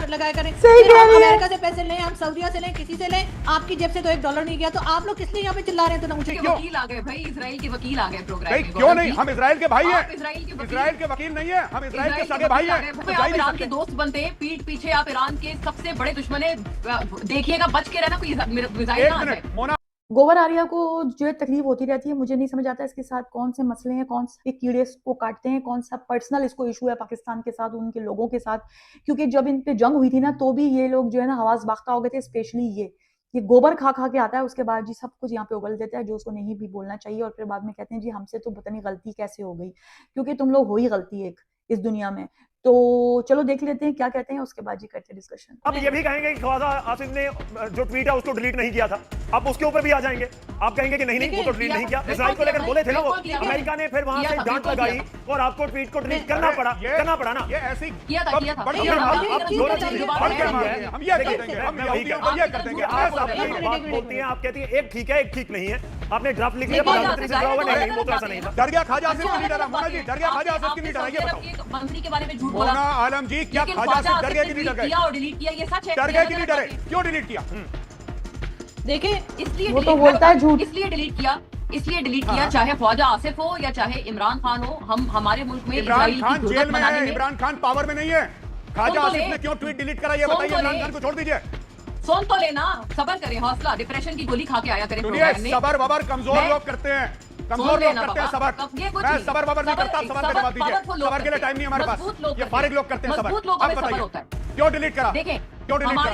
लगाया करें। सही कह रही है। अमेरिका से पैसे लें, हम सऊदीया से लें, किसी से लें, आपकी जेब से तो $1 नहीं गया, तो आप लोग किस लिए यहाँ पे चिल्ला रहे हैं? तो ना मुझे वकील आ गए भाई, इजराइल के वकील आ गए प्रोग्राम में। क्यों नहीं? हम इजराइल के भाई हैं। इजराइल के वकील नहीं है, हम इजराइल के सगे भाई हैं। आप ईरान के दोस्त बनते हैं, पीठ पीछे आप ईरान के सबसे बड़े दुश्मन है। देखिएगा, बच के रहना, कोई मिसाइल ना आ जाए। मोना गोबर आर्या को जो है तकलीफ होती रहती है, मुझे नहीं समझ आता इसके साथ कौन से मसले हैं, कौन से कीड़े इसको काटते हैं, कौन सा पर्सनल इसको इशू है पाकिस्तान के साथ, उनके लोगों के साथ। क्योंकि जब इन पे जंग हुई थी ना, तो भी ये लोग जो है ना हवास बाख्ता हो गए थे, स्पेशली ये गोबर खा खा के आता है, उसके बाद जी सब कुछ यहाँ पे उगल देता है जो उसको नहीं भी बोलना चाहिए, और फिर बाद में कहते हैं जी हमसे तो पता नहीं गलती कैसे हो गई, क्योंकि तुम लोग हो ही गलती एक इस दुनिया में। तो चलो देख लेते हैं क्या कहते हैं, उसके बाद जी करते हैं डिस्कशन। अब ये भी कहेंगे कि ख्वाजा आसिफ ने जो ट्वीट है उसको डिलीट नहीं किया था, अब उसके ऊपर भी आ जाएंगे। आप कहेंगे कि नहीं वो तो डिलीट नहीं किया, इजराइल को लेकर बोले थे ना वो, अमेरिका ने फिर वहां से डांट लगाई और आपको ट्वीट को डिलीट करना पड़ा ना। ये ऐसी किया था बात बोलती है, आप कहती है एक ठीक है एक ठीक नहीं है। आपने ड्राफ्ट लिख लिया, प्रधानमंत्री से जुड़ा हुआ नहीं, वो तो ऐसा नहीं था। डर गया ख्वाजा आसिफ की नहीं डरा? मोना जी डर गया ख्वाजा आसिफ की नहीं डरा? ये बताओ मंत्री के बारे में झूठ बोला। मोना आलम जी, क्या ख्वाजा आसिफ डर गए कि नहीं डर गए? और डिलीट किया, ये सच है। डर गए कि नहीं डरे? क्यों डिलीट किया? देखिए, इसलिए वो तो बोलता है झूठ, इसलिए डिलीट किया, चाहे ख्वाजा आसिफ हो या चाहे इमरान खान हो। हम हमारे मुल्क में इमरान खान जेल में है, इमरान खान पावर में नहीं है। ख्वाजा आसिफ ने क्यों ट्वीट डिलीट करा, ये बताइए। इमरान खान को छोड़ दीजिए, सुन तो लेना, सबर करें, हौसला, डिप्रेशन की गोली खा के आया करें। सबर वबर कमजोर लोग करते हैं, कमजोर लोग करते हैं सबर। मैं सबर वबर नहीं करता, सबर का जवाब दीजिए। सबर के लिए टाइम नहीं हमारे पास, ये फारिग लोग करते हैं सबर। आप बताइए क्यों डिलीट करा? देखें, क्यों डिलीट करा?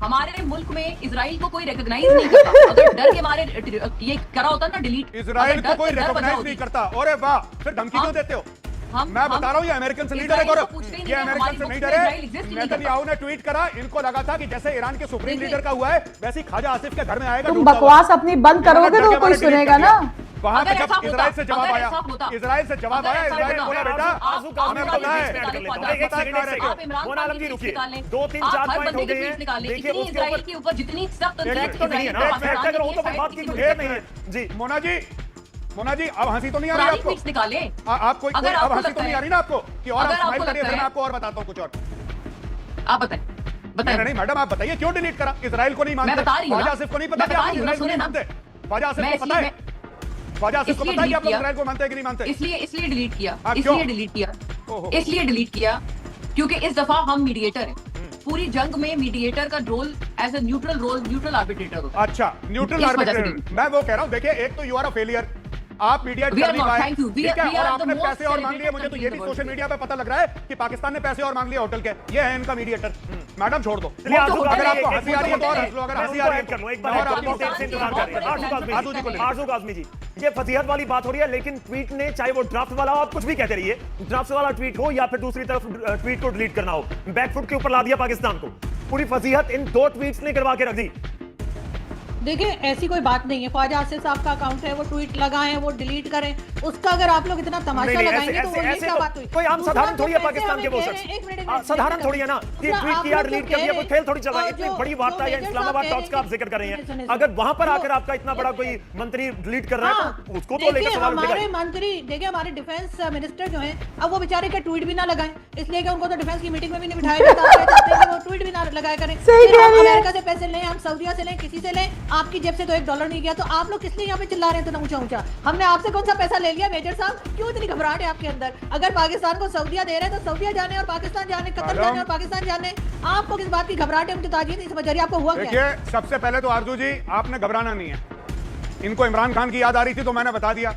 हमारे मुल्क में इजराइल को कोई रिकॉग्नाइज नहीं करता। अगर डर के मारे ये करा होता ना डिलीट, इजराइल को कोई रिकॉग्नाइज नहीं करता। अरे वाह, फिर धमकी क्यों देते हो? मैं बता रहा हूँ, ये अमेरिकन से नहीं डरे गौरव, ये अमेरिकन से नहीं डरे। नेतन्याहू ने ट्वीट करा, इनको लगा था कि जैसे ईरान के सुप्रीम लीडर का हुआ है वैसे ही ख्वाजा आसिफ के घर में आएगा। तुम बकवास अपनी बंद करोगे तो कोई सुनेगा ना। वहां पे जब इजराइल से जवाब आया, इजराइल से जवाब आया, इजराइल ने बोला बेटा हमें पता है। मोना आलम जी रुकिए, 2 3 4 पॉइंट हो गए हैं। देखिए उसके ऊपर जितनी सख्त तो नहीं है ना, अगर वो तो बात की तो नहीं है जी। मोना जी अब हंसी तो नहीं आ रही आपको? निकाले आप कोई अब हंसी तो नहीं आ रही ना आपको कि और आप स्माइल करिए? मैं आपको और बताता हूँ कुछ और। आप बताइए। नहीं मैडम, आप बताइए क्यों डिलीट करा? इजराइल को नहीं मानते, ख्वाजा आसिफ को नहीं पता, इजराइल को नहीं मानते। ख्वाजा आसिफ को पता है, ख्वाजा आसिफ को पता है कि आप लोग इजराइल को मानते हैं कि नहीं मानते? इसलिए डिलीट किया क्योंकि इस दफा हम मीडिएटर हैं। पूरी जंग में मीडिएटर का role as a neutral arbitrator होता है। अच्छा, न्यूट्रल आर्बिट्रेटर। मैं वो कह रहा हूँ, देखिए एक तो यू आर अ फेलियर, आप मीडिया कर नहीं पाए, ठीक है, और आपने पैसे और मांग लिए। मुझे तो ये भी सोशल मीडिया पे पता लग रहा है कि पाकिस्तान ने पैसे और मांग लिए होटल के। ये है इनका मीडिएटर। मैडम छोड़ दो, अगर आपको हंसी आ रही है तो और हंस लो, अगर हंसी आ रही है कर लो। एक बार आरजू काज़मी जी, ये फजीहत वाली बात हो रही है, लेकिन ट्वीट ने, चाहे वो ड्राफ्ट वाला हो, आप कुछ भी कहते रहिए, ड्राफ्ट वाला ट्वीट हो या फिर दूसरी तरफ ट्वीट को डिलीट करना हो, बैकफुट के ऊपर ला दिया पाकिस्तान को। पूरी फजीहत इन 2 ट्वीट्स ने करवा के रख दी। देखिए, ऐसी कोई बात नहीं है। ख्वाजा आसिफ साहब का अकाउंट है, वो ट्वीट लगाएं, वो डिलीट करें, उसका अगर आप लोग इतना तमाशा लगाएंगे तो ये क्या बात हुई? कोई आम साधारण थोड़ी है पाकिस्तान के वो शख्स, साधारण थोड़ी है ना कि ट्वीट किया डिलीट कर दिया, कोई खेल थोड़ी चल रहा है। इतनी बड़ी वार्ता या इस्लामाबाद टॉक्स का आप जिक्र कर रहे हैं, अगर वहां पर आकर आपका इतना बड़ा कोई मंत्री डिलीट कर रहा है तो उसको तो लेकर सवाल उठेगा। हमारे मंत्री देखिए, हमारे डिफेंस मिनिस्टर जो हैं, अब वो बेचारे के ट्वीट भी ना लगाएं, इसलिए कि उनको तो डिफेंस की मीटिंग में भी नहीं बिठाया जाता है, वो ट्वीट भी ना लगाया करें। अमेरिका से पैसे लें, हम सऊदीया से लें, किसी से लें, आपकी जेब से तो $1 नहीं गया, तो आप लोग किस लिए यहाँ पे चिल्ला रहे हैं? तो ना ऊंचा हमने आपसे कौन सा पैसा ले लिया? मेजर साहब, क्यों इतनी घबराहट है आपके अंदर? अगर पाकिस्तान को सऊदीया दे रहे हैं तो सऊदीया जाने और पाकिस्तान जाने, कतर जाने और पाकिस्तान जाने। आपको किस बात की घबराहट है? मुझे ताजी नहीं समझ रही, आपको हुआ क्या? देखिए, सबसे पहले तो आरजू जी, आपने घबराना नहीं है। इनको इमरान खान की याद आ रही थी तो मैंने बता दिया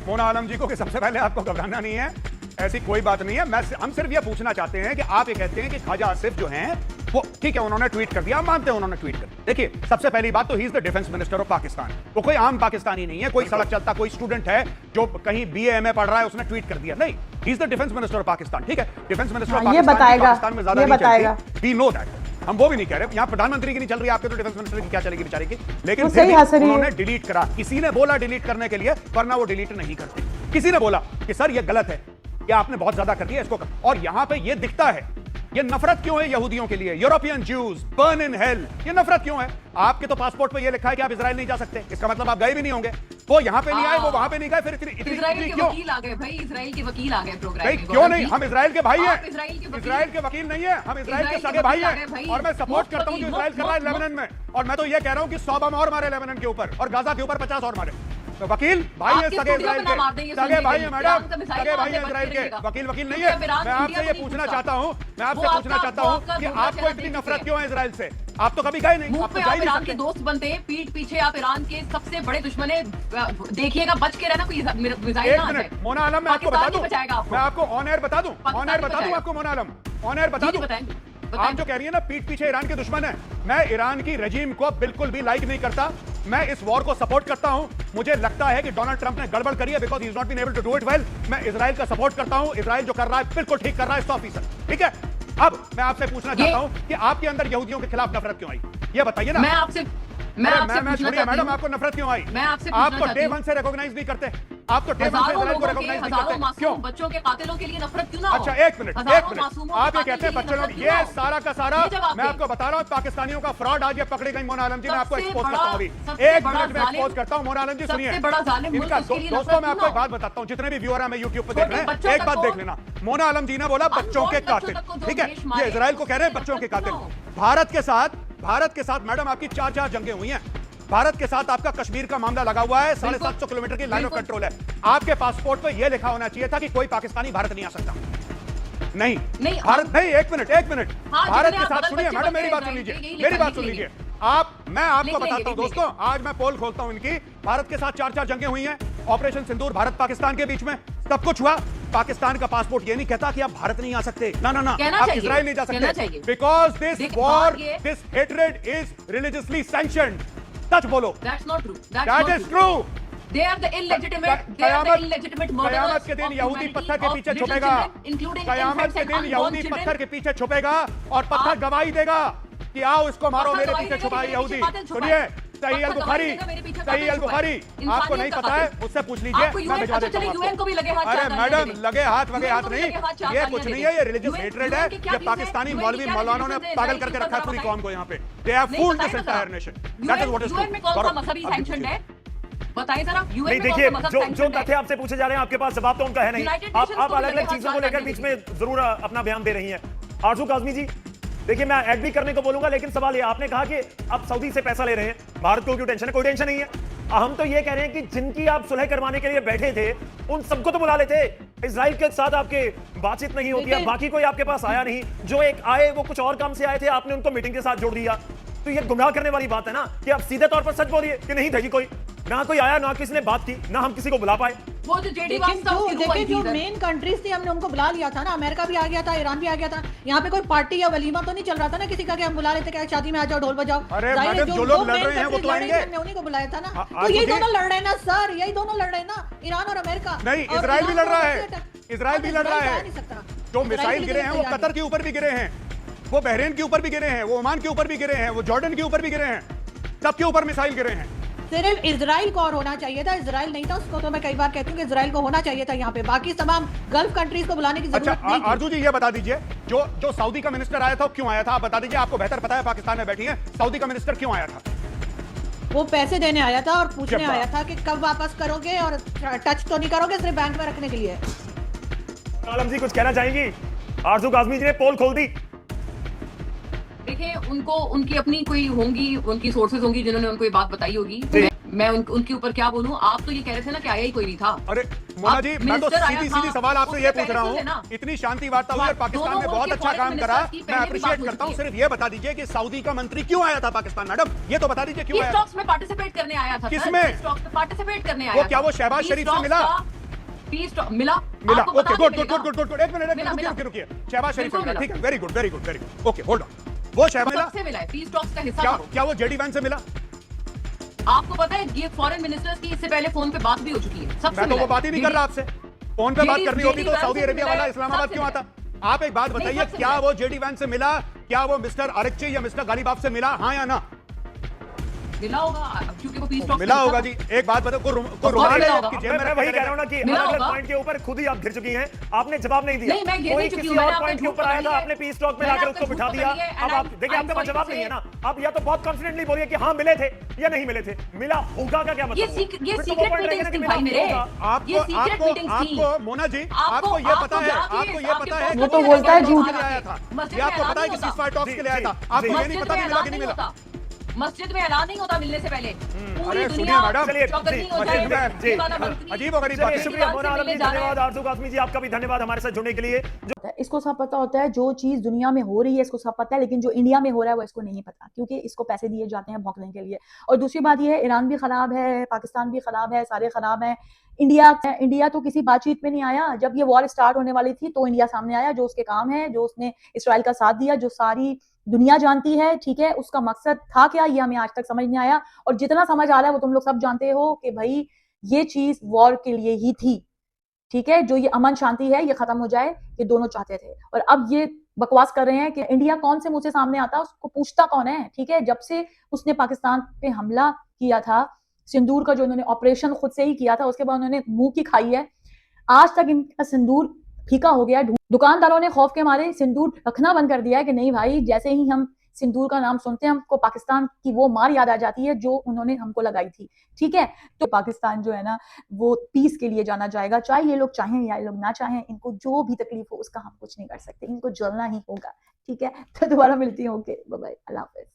मोना आलम जी को कि सबसे पहले आपको घबराना नहीं है, ऐसी कोई बात नहीं है। हम सिर्फ ये पूछना चाहते हैं कि आप ये कहते हैं कि ख्वाजा आसिफ जो हैं वो ठीक है, उन्होंने ट्वीट कर दिया, हम मानते हैं उन्होंने ट्वीट कर दिया। देखिए, सबसे पहली बात तो he is the defence minister of Pakistan. वो कोई आम पाकिस्तानी नहीं है, कोई सड़क चलता कोई स्टूडेंट है जो कहीं BA MA पढ़ रहा है उसने ट्वीट कर दिया, नहीं। He is the defence minister of Pakistan, ठीक है। डिफेंस मिनिस्टर ऑफ पाकिस्तान में ज्यादा नहीं चलती, वी नो दैट। हम वो भी नहीं कह रहे, यहाँ प्रधानमंत्री की नहीं चल रही, आपके तो डिफेंस मिनिस्टर की क्या चलेगी बेचारे की। लेकिन उन्होंने डिलीट करा, किसी ने बोला डिलीट करने के लिए, वरना वो डिलीट नहीं करते। किसी ने बोला कि सर ये गलत है, ये आपने बहुत ज्यादा कर दिया इसको। और यहां पे ये दिखता है, ये नफरत क्यों है यहूदियों के लिए? European Jews burn in hell, ये नफरत क्यों है? आपके तो पासपोर्ट पे ये लिखा है कि आप इजराइल नहीं जा सकते, इसका मतलब आप गए भी नहीं होंगे। वो यहाँ पे नहीं आए, वो वहां पे नहीं गए, फिर इतनी इजराइल के क्यों? वकील आ गए भाई, इजराइल के वकील आ गए प्रोग्राम नहीं में। क्यों नहीं? हम इजराइल के भाई हैं, आप इजराइल के वकील नहीं है, हम इजराइल के सगे भाई हैं, और मैं सपोर्ट करता हूं जो इजराइल कर रहा है लेबनान में। और मैं तो ये कह रहा हूं कि 100 बम और मारे लेबनान के ऊपर, और गाजा के ऊपर 50 और मारे। तो वकील भाई है, सगे इजराइल के, सगे भाई है मैडम, सगे भाई है इजराइल के, वकील वकील नहीं है। मैं आपसे ये पूछना चाहता हूं, मैं आपसे पूछना चाहता हूं कि आपको इतनी नफरत क्यों है इजराइल से? आप तो कभी गए नहीं, मुंह आप तो पे जा आप ही नहीं ईरान के सकते। दोस्त बनते हैं, पीठ पीछे आप ईरान के सबसे बड़े दुश्मन है। देखिएगा बच के रहना, कोई मिसाइल एक ना आ मिनट जाए। मोना आलम, मैं आपको बता पाकिस्तान दूं, नहीं बचाएगा आपको। मैं आपको ऑन एयर बता दूं, ऑन एयर बता दूं आपको मोना आलम, ऑन एयर बता जी, दूं। बताएं। आप जो कह रही है ना पीठ पीछे ईरान के दुश्मन है, मैं ईरान की रजीम को बिल्कुल भी लाइक नहीं करता। मैं इस वॉर को सपोर्ट करता हूं। मुझे लगता है कि डोनाल्ड ट्रंप ने गड़बड़ करी है, because he is not been able to do it well. मैं इजराइल का सपोर्ट करता हूं। इजराइल जो कर रहा है बिल्कुल ठीक कर रहा है, 100%। ठीक है, अब मैं आपसे पूछना चाहता हूं कि आपके अंदर यहूदियों के खिलाफ नफरत क्यों आई? ये बताइए ना। मैं आपसे मैं छोड़िए मैडम, आपको नफरत क्यों आई? मैं आपसे आप पूछना तो डे चाहती वन से रिकॉग्नाइज नहीं करते, आप तो डे वन से हजारों इजराइल को लोगों के, रिकॉग्नाइज नहीं हजारों करते। क्यों? मासूम बच्चों के कातिलों के लिए नफरत क्यों ना हो? अच्छा एक मिनट, हजारों मासूमों आप के ये कहते हैं कातिल के बच्चों लिए लोग, नफरत ये क्यों ना हो? सारा का सारा ये जवाब मैं दें। आपको बता रहा हूँ पाकिस्तानियों का फ्रॉड आज ये पकड़ी गई। मोना आलम जी मैं आपको सबसे एक्सपोज बड़ा- करता हूँ अभी, सबसे एक बड़ा मिनट में एक्सपोज जालिम- करता हूँ। मोना आलम जी सुनिए, सबसे बड़ा जालिम मुल्क इनका उसके लिए दोस्तों नफरत मैं आपको क्यों एक ना बात बताता हूँ, जितने भी व्यूअर हैं मैं यूट्यूब पे छोटे देख रहे हैं, बच्चों एक तक बात को- देख लेना। मोना आलम जी ने बोला बच्चों के बच्चों कातिल, तक को जो ठीक है, देश ये मारे, इजराइल को कह रहे हैं बच्चों के कातिल। भारत के साथ मैडम आपकी 4 जंगें हुई हैं। भारत के साथ आपका कश्मीर का मामला लगा हुआ है, 750 किलोमीटर की लाइन ऑफ कंट्रोल है। आपके पासपोर्ट पे यह लिखा होना चाहिए था कि कोई पाकिस्तानी भारत नहीं आ सकता। नहीं भारत नहीं, एक मिनट हाँ, भारत जितने के आप साथ सुनिए बच्चे मैडम, मेरी बच्चे बात सुन हैं, लीजिए, यही मेरी बात लिख सुन लेंगे। लीजिए। मैं आपको लिख बताता लेंगे, हूं लिख दोस्तों, आज मैं पोल खोलता हूं इनकी। भारत के साथ 4 जंगें हुई हैं, ऑपरेशन सिंदूर भारत पाकिस्तान के बीच में सब कुछ हुआ। पाकिस्तान का पासपोर्ट ये नहीं कहता कि आप भारत नहीं आ सकते, ना ना ना, कहना आप चाहिए, इजराइल नहीं जा कहना सकते, चाहिए। बिकॉज दिस देखिए, वॉर, बात ये- this hatred is religiously sanctioned. सच बोलो, That's not true. That is true. They are the illegitimate. They are the कयामत illegitimate murderers कयामत के दिन of यहूदी humanity, पत्थर के of पीछे little छुपेगा। children, including कयामत infants के and दिन unborn यहूदी children. पत्थर के पीछे छुपेगा और पत्थर आप- गवाही देगा कि आओ इसको मारो, पत्थर मेरे गवाही पीछे देगा छुपाए कि यहूदी। मेरे पीछे कातिल सुनिए, छुपाए। सही अल पत्थर बुखारी, गवाही देगा मेरे पीछे सही कातिल अल बुखारी, छुपाए। आपको नहीं इंसानियत का पता है कातिल। मुझसे पूछ लीजिए, आपको मैं UN भिजवा अच्छा देता हूं चले, UN को भी लगे हाथ अरे 4 गालियां मैडम, देने। लगे हाथ वगे UN हाथ को भी नहीं, लगे हाथ 4 ये गालियां कुछ देने। नहीं है, ये रिलीजियस UN हेट्रेड है। की क्या ये चीज़ है? पाकिस्तानी UN की मौलवी क्या मौलानों ने चीज़ है? पागल इसराइल करके की रखा है ऊपर पूरी बताएं। कौम को यहाँ पे। दे हैव नहीं, फूल्ड बताएं दिस तो एंटायर जरा। Nation, that is what is UN में कौन सा मजहबी सैंक्शन है? बताइए जरा, UN नहीं में कौन देखिए, सा मजहब जो sanctioned है? तथ्य आपसे पूछे जा रहे हैं आपके पास जवाब तो उनका है नहीं। United आप Nations को भी अलग अलग लगे चीजों हाथ को लेकर लगाने बीच के में जरूर अपना बयान दे रही हैं। आरजू काजमी जी, देखिए मैं एग्री करने को बोलूंगा, लेकिन सवाल ये, आपने कहा कि आप सऊदी से पैसा ले रहे हैं, भारत को क्यों टेंशन है? कोई टेंशन नहीं है। हम तो ये कह रहे हैं कि जिनकी आप सुलह करवाने के लिए बैठे थे उन सबको तो बुला लेते। इजराइल के साथ आपके बातचीत नहीं होती है, देखिए- बाकी कोई आपके पास आया नहीं। जो एक आए वो कुछ और काम से आए थे, आपने उनको मीटिंग के साथ जोड़ दिया। तो ये गुमराह करने वाली बात है ना कि आप सीधे तौर पर सच बोलिए कि नहीं था जी, कोई ना कोई आया, ना किसी ने बात की, ना हम किसी को बुला पाए। वो जो जेडी लेकिन वांस था उसकी रूह आई देखिए थी जो इधर। मेन कंट्रीज थी हमने उनको बुला लिया था ना, अमेरिका भी आ गया था, ईरान भी आ गया था। यहाँ पे कोई पार्टी या वलीमा तो नहीं चल रहा था ना किसी का कि हम बुला लेते क्या शादी में आ जाओ ढोल बजाओ। अरे जाहिर है मैडम, जो लोग लड़ main रहे हैं वो countries तो लड़ रही आएंगे। थी, हमने उन्हीं को बुलाया था ना। तो आज यही तो दोनों लड़ रहे हैं ना सर, यही दोनों लड़ रहे हैं ना, ईरान और अमेरिका। नहीं, और इजराइल भी ईरान लड़ रहा को है, उससे इजराइल भी लड़ रहा इजराइल है। आ नहीं सकता। जो इजराइल मिसाइल भी गिरे हैं वो तैयार कतर के ऊपर भी गिरे हैं, वो बहरीन के ऊपर भी गिरे हैं, वो ओमान के ऊपर भी गिरे हैं, वो जॉर्डन के ऊपर भी गिरे हैं, सबके ऊपर मिसाइल गिरे हैं। सिर्फ इजराइल को और होना चाहिए था, इजराइल नहीं था। उसको तो मैं कई बार कहती हूँ कि इजराइल को होना चाहिए था यहाँ पे, बाकी तमाम गल्फ कंट्रीज को बुलाने की अच्छा जरूरत नहीं थी। आरजू जी ये बता दीजिए, जो सऊदी का मिनिस्टर आया था क्यों आया था? आप बता दीजिए, आपको बेहतर पता है, पाकिस्तान में बैठी हैं, सऊदी का मिनिस्टर क्यों आया था? वो पैसे देने आया था और पूछने जब्बार। आया था कि कब वापस करोगे और टच तो नहीं करोगे, सिर्फ बैंक में रखने के लिए। आलम जी कुछ कहना चाहेंगी? आरजू काजमी जी ने पोल खोल दी। देखिए, उनको उनकी अपनी कोई होंगी, उनकी सोर्सेज होंगी जिन्होंने उनको ये बात बताई होगी। जी। मैं उनके ऊपर क्या बोलूं? आप तो ये कह रहे थे ना कि आया ही कोई नहीं था। अरे मोना जी, मैं तो मिनिस्टर आया सीधी था, सीधी सवाल आपसे उससे ये पूछ पहले रहा सुने ना। हूँ, इतनी शांति वार्ता हुई और पाकिस्तान दोनों ने बहुत मुल्क के अच्छा काम फॉरेन करा, मिनिस्टर्स की मैं पहले भी अप्रिशिएट बात हो करता हूँ। चुकी है। सिर्फ ये बता दीजिए कि सऊदी का मंत्री क्यों आया था पाकिस्तान? मैडम ये तो बता दीजिए क्यों पीस आया था? टॉक्स में पार्टिसिपेट करने आया था। किसमें? पीस टॉक्स में पार्टिसिपेट करने आया वो क्या था। वो शहबाज पीस शरीफ से टॉक्स मिला? का- पीस टॉक मिला? मिला, आपको ओके, बता गुड के गुड मिलेगा। गुड गुड गुड, एक मिनट मिला, मिला। रुकिए, शहबाज शरीफ से बिल्कुल मिला, मिला। ठीक है, very good very good very good, okay hold on. वो शहबाज मिला, सबसे मिला है, पीस टॉक्स का हिस्सा क्या था वो। क्या वो जेडी वैन से मिला? आपको पता है ये फॉरेन मिनिस्टर्स की इससे पहले फोन पे बात भी हो चुकी है। सबसे मैं तो मिला वो है। बात ही नहीं कर रहा आपसे। फोन पे बात करनी होती तो सऊदी अरेबिया वाला इस्लामाबाद क्यों आता? आप एक बात बताइए, सबसे क्या मिला। वो जेडी वैन से मिला? क्या वो मिस्टर अरक्ची या मिस्टर गालिबाफ से मिला? हाँ या ना? मिला होगा क्योंकि वो पीस टॉक मिला होगा जी। एक बात बताओ, को रुमाल की जेब में मैं वही कह रहा हूँ ना कि मिला अलग अलग होगा। पॉइंट के ऊपर खुद ही आप घिर चुकी हैं, आपने जवाब नहीं दिया। नहीं, मैं घिर कोई नहीं चुकी किसी हूँ, मैंने और आपका पॉइंट के झूठ ऊपर आया था, पकड़ लिया। आपने पीस टॉक में मैंने लाकर आपका उसको झूठ बिठा पकड़ दिया। लिया, अब and आप देखिए, I'm आपके पास sorry जवाब to नहीं है say- ना, आप या तो बहुत कॉन्फिडेंटली बोलिए कि हाँ मिले थे या नहीं मिले थे। मिला होगा का क्या मतलब? ये हुआ? फिर तो वो सीक्रेट point रहेगा मीटिंग्स ना कि थी मिला भाई मेरे, होगा। ये सीक्रेट मीटिंग्स थी। आपको मोना जी, आपको ये आपको पता है, जाके आपको ये आपके पता है boss कि वो तो को बोलता है लेकर झूठ। के लिए आया था। मस्जिद ये में आपको ऐलान पता है नहीं कि होता। सीजफायर टॉक्स जी, के लिए आया था। जी, आपको जी। ये नहीं पता कि मिला कि नहीं मिला। मस्जिद में ऐलान नहीं होता मिलने से पहले। पूरी अरे दुनिया सुनिए मैडम, चलिए, चौकन्नी जी, हो जी, जाए। जी, ये वाला मंत्री- अजीब और गरीब बात चलिए, है। शुक्रिया मोना आलम जी, मिलने जा रहे हैं। धन्यवाद। आरज़ू कासमी जी, आपका भी धन्यवाद हमारे साथ जुड़ने के लिए। इसको सब पता होता है, जो चीज दुनिया में हो रही है इसको सब पता है, लेकिन जो इंडिया में हो रहा है वो इसको नहीं पता, क्योंकि इसको पैसे दिए जाते हैं भौंकने के लिए। और दूसरी बात ये है, ईरान भी खराब है, पाकिस्तान भी खराब है, सारे खराब हैं। इंडिया तो किसी बातचीत में नहीं आया। जब ये वॉर स्टार्ट होने वाली थी तो इंडिया सामने आया, जो उसके काम है, जो उसने इसराइल का साथ दिया, जो सारी दुनिया जानती है, ठीक है। उसका मकसद था क्या, ये हमें आज तक समझ नहीं आया। और जितना समझ आ रहा है वो तुम लोग सब जानते हो कि भाई ये चीज वॉर के लिए ही थी, ठीक है। जो ये अमन शांति है ये खत्म हो जाए, ये दोनों चाहते थे। और अब ये बकवास कर रहे हैं कि इंडिया कौन से मुंह से सामने आता, उसको पूछता कौन है, ठीक है। जब से उसने पाकिस्तान पे हमला किया था, सिंदूर का जो उन्होंने ऑपरेशन खुद से ही किया था, उसके बाद उन्होंने मुंह की खाई है। आज तक इनका सिंदूर फीका हो गया। दुकानदारों ने खौफ के मारे सिंदूर रखना बंद कर दिया है कि नहीं भाई, जैसे ही हम सिंदूर का नाम सुनते हैं हमको पाकिस्तान की वो मार याद आ जाती है जो उन्होंने हमको लगाई थी, ठीक है। तो पाकिस्तान जो है ना वो पीस के लिए जाना जाएगा, चाहे ये लोग चाहें या ये लोग ना चाहें। इनको जो भी तकलीफ हो उसका हम कुछ नहीं कर सकते, इनको जलना ही होगा, ठीक है। तो दोबारा मिलती हूँ, ओके, बाय बाय, अल्लाह हाफिज।